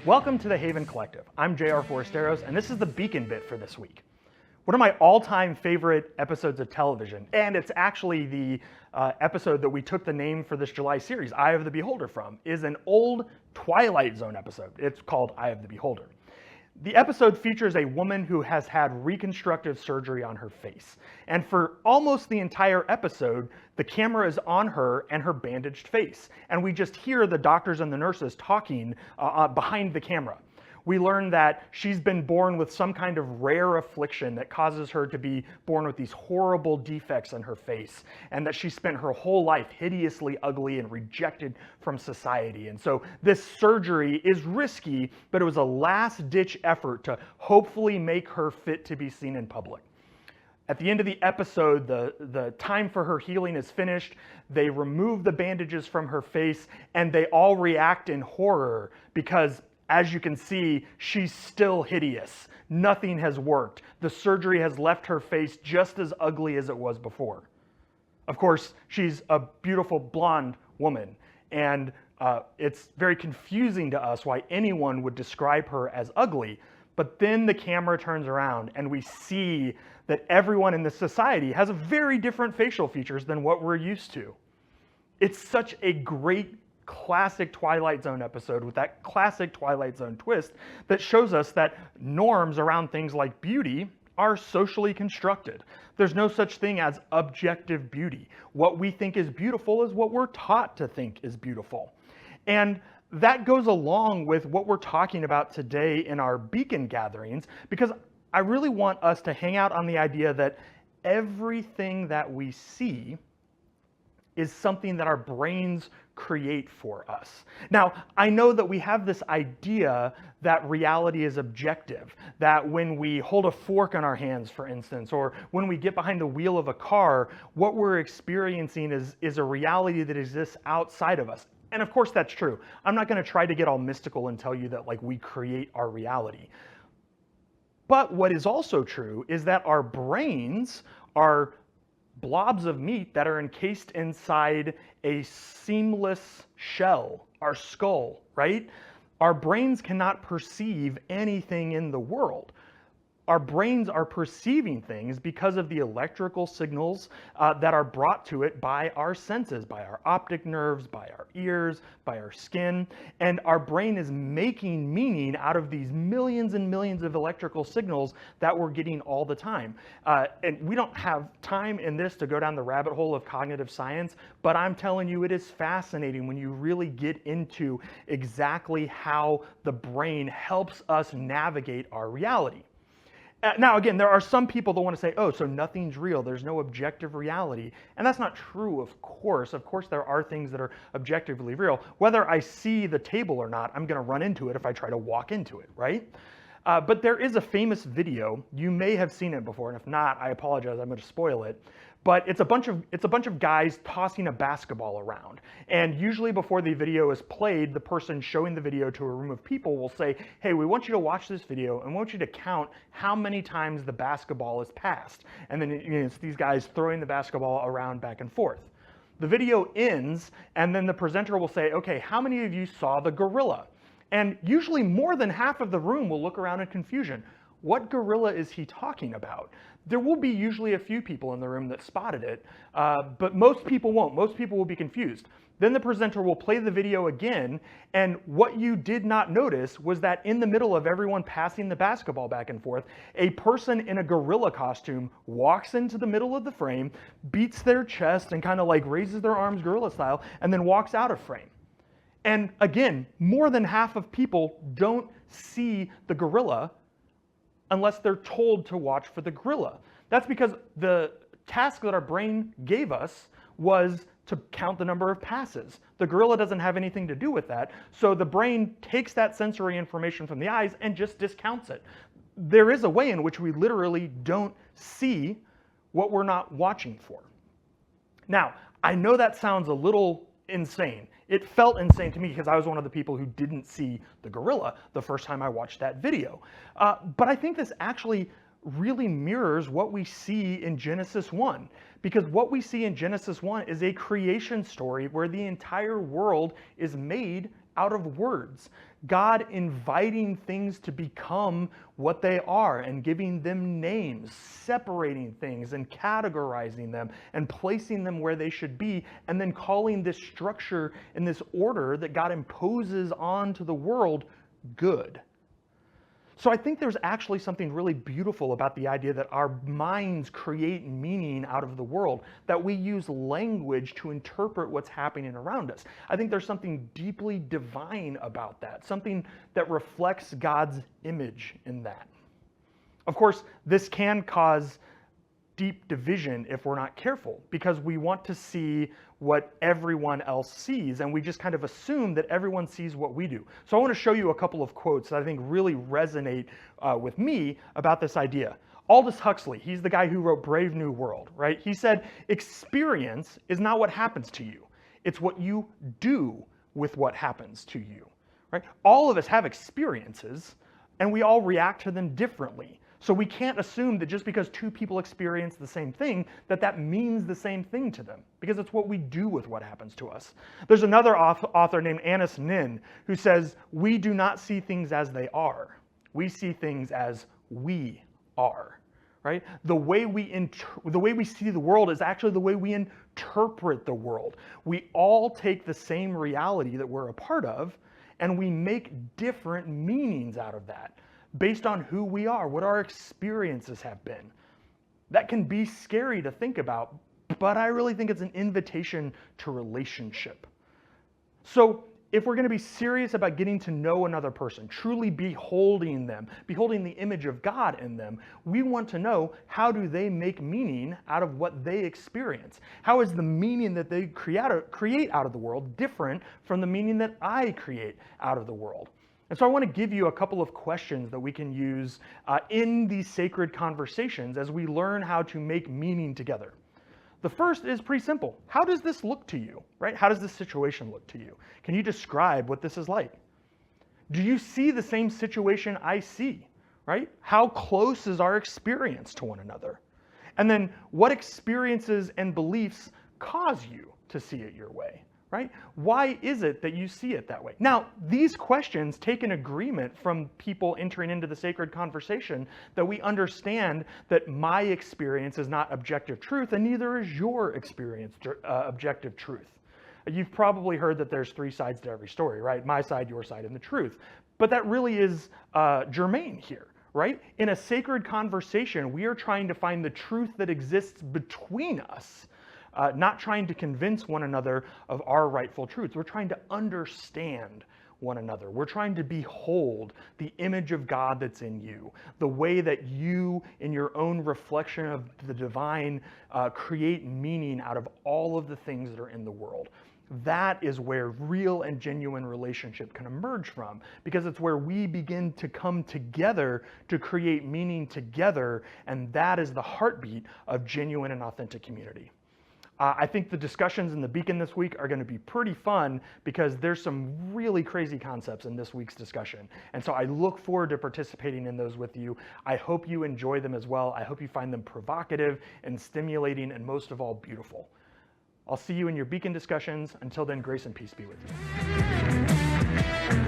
Welcome to the Haven Collective. I'm J.R. Forasteros, and this is the Beacon Bit for this week. One of my all-time favorite episodes of television, and it's actually the episode that we took the name for this July series, Eye of the Beholder, from, is an old Twilight Zone episode. It's called Eye of the Beholder. The episode features a woman who has had reconstructive surgery on her face. And for almost the entire episode, the camera is on her and her bandaged face. And we just hear the doctors and the nurses talking behind the camera. We learn that she's been born with some kind of rare affliction that causes her to be born with these horrible defects in her face, and that she spent her whole life hideously ugly and rejected from society. And so this surgery is risky, but it was a last-ditch effort to hopefully make her fit to be seen in public. At the end of the episode, the time for her healing is finished. They remove the bandages from her face, and they all react in horror because, as you can see, she's still hideous. Nothing has worked. The surgery has left her face just as ugly as it was before. Of course, she's a beautiful blonde woman, and it's very confusing to us why anyone would describe her as ugly. But then the camera turns around and we see that everyone in this society has very different facial features than what we're used to. It's such a great classic Twilight Zone episode with that classic Twilight Zone twist that shows us that norms around things like beauty are socially constructed. There's no such thing as objective beauty. What we think is beautiful is what we're taught to think is beautiful. And that goes along with what we're talking about today in our Beacon gatherings, because I really want us to hang out on the idea that everything that we see is something that our brains create for us. Now, I know that we have this idea that reality is objective, that when we hold a fork in our hands, for instance, or when we get behind the wheel of a car, what we're experiencing is a reality that exists outside of us. And of course that's true. I'm not going to try to get all mystical and tell you that we create our reality. But what is also true is that our brains are blobs of meat that are encased inside a seamless shell, our skull, right? Our brains cannot perceive anything in the world. Our brains are perceiving things because of the electrical signals that are brought to it by our senses, by our optic nerves, by our ears, by our skin. And our brain is making meaning out of these millions and millions of electrical signals that we're getting all the time. And we don't have time in this to go down the rabbit hole of cognitive science, but I'm telling you, it is fascinating when you really get into exactly how the brain helps us navigate our reality. Now, again, there are some people that want to say, oh, so nothing's real. There's no objective reality. And that's not true, of course. Of course, there are things that are objectively real. Whether I see the table or not, I'm going to run into it if I try to walk into it, right? But there is a famous video. You may have seen it before, and if not, I apologize. I'm going to spoil it. But it's a bunch of guys tossing a basketball around. And usually before the video is played, the person showing the video to a room of people will say, hey, we want you to watch this video and we want you to count how many times the basketball is passed. And then it's these guys throwing the basketball around back and forth. The video ends, and then the presenter will say, okay, how many of you saw the gorilla? And usually more than half of the room will look around in confusion. What gorilla is he talking about? There will be usually a few people in the room that spotted it, but most people won't. Most people will be confused. Then the presenter will play the video again, and what you did not notice was that in the middle of everyone passing the basketball back and forth, a person in a gorilla costume walks into the middle of the frame, beats their chest, and kind of raises their arms gorilla style, and then walks out of frame. And again, more than half of people don't see the gorilla unless they're told to watch for the gorilla. That's because the task that our brain gave us was to count the number of passes. The gorilla doesn't have anything to do with that, so the brain takes that sensory information from the eyes and just discounts it. There is a way in which we literally don't see what we're not watching for. Now, I know that sounds a little insane. It felt insane to me because I was one of the people who didn't see the gorilla the first time I watched that video. But I think this actually really mirrors what we see in Genesis 1. Because what we see in Genesis 1 is a creation story where the entire world is made out of words. God inviting things to become what they are and giving them names, separating things and categorizing them and placing them where they should be, and then calling this structure and this order that God imposes onto the world good. So I think there's actually something really beautiful about the idea that our minds create meaning out of the world, that we use language to interpret what's happening around us. I think there's something deeply divine about that, something that reflects God's image in that. Of course, this can cause deep division if we're not careful, because we want to see what everyone else sees, and we just kind of assume that everyone sees what we do. So I want to show you a couple of quotes that I think really resonate with me about this idea. Aldous Huxley, he's the guy who wrote Brave New World, right? He said, experience is not what happens to you. It's what you do with what happens to you, right? All of us have experiences, and we all react to them differently. So we can't assume that just because two people experience the same thing, that means the same thing to them, because it's what we do with what happens to us. There's another author named Annis Nin who says, we do not see things as they are. We see things as we are, right? The way we see the world is actually the way we interpret the world. We all take the same reality that we're a part of, and we make different meanings out of that, based on who we are, what our experiences have been. That can be scary to think about, but I really think it's an invitation to relationship. So if we're going to be serious about getting to know another person, truly beholding them, beholding the image of God in them, we want to know, how do they make meaning out of what they experience? How is the meaning that they create out of the world different from the meaning that I create out of the world? And so I want to give you a couple of questions that we can use in these sacred conversations as we learn how to make meaning together. The first is pretty simple. How does this look to you, right? How does this situation look to you? Can you describe what this is like? Do you see the same situation I see, right? How close is our experience to one another? And then what experiences and beliefs cause you to see it your way? Right? Why is it that you see it that way? Now, these questions take an agreement from people entering into the sacred conversation that we understand that my experience is not objective truth, and neither is your experience objective truth. You've probably heard that there's three sides to every story, right? My side, your side, and the truth. But that really is germane here, right? In a sacred conversation, we are trying to find the truth that exists between us. Not trying to convince one another of our rightful truths. We're trying to understand one another. We're trying to behold the image of God that's in you, the way that you, in your own reflection of the divine, create meaning out of all of the things that are in the world. That is where real and genuine relationship can emerge from, because it's where we begin to come together to create meaning together, and that is the heartbeat of genuine and authentic community. I think the discussions in the Beacon this week are going to be pretty fun, because there's some really crazy concepts in this week's discussion. And so I look forward to participating in those with you. I hope you enjoy them as well. I hope you find them provocative and stimulating, and most of all, beautiful. I'll see you in your Beacon discussions. Until then, grace and peace be with you.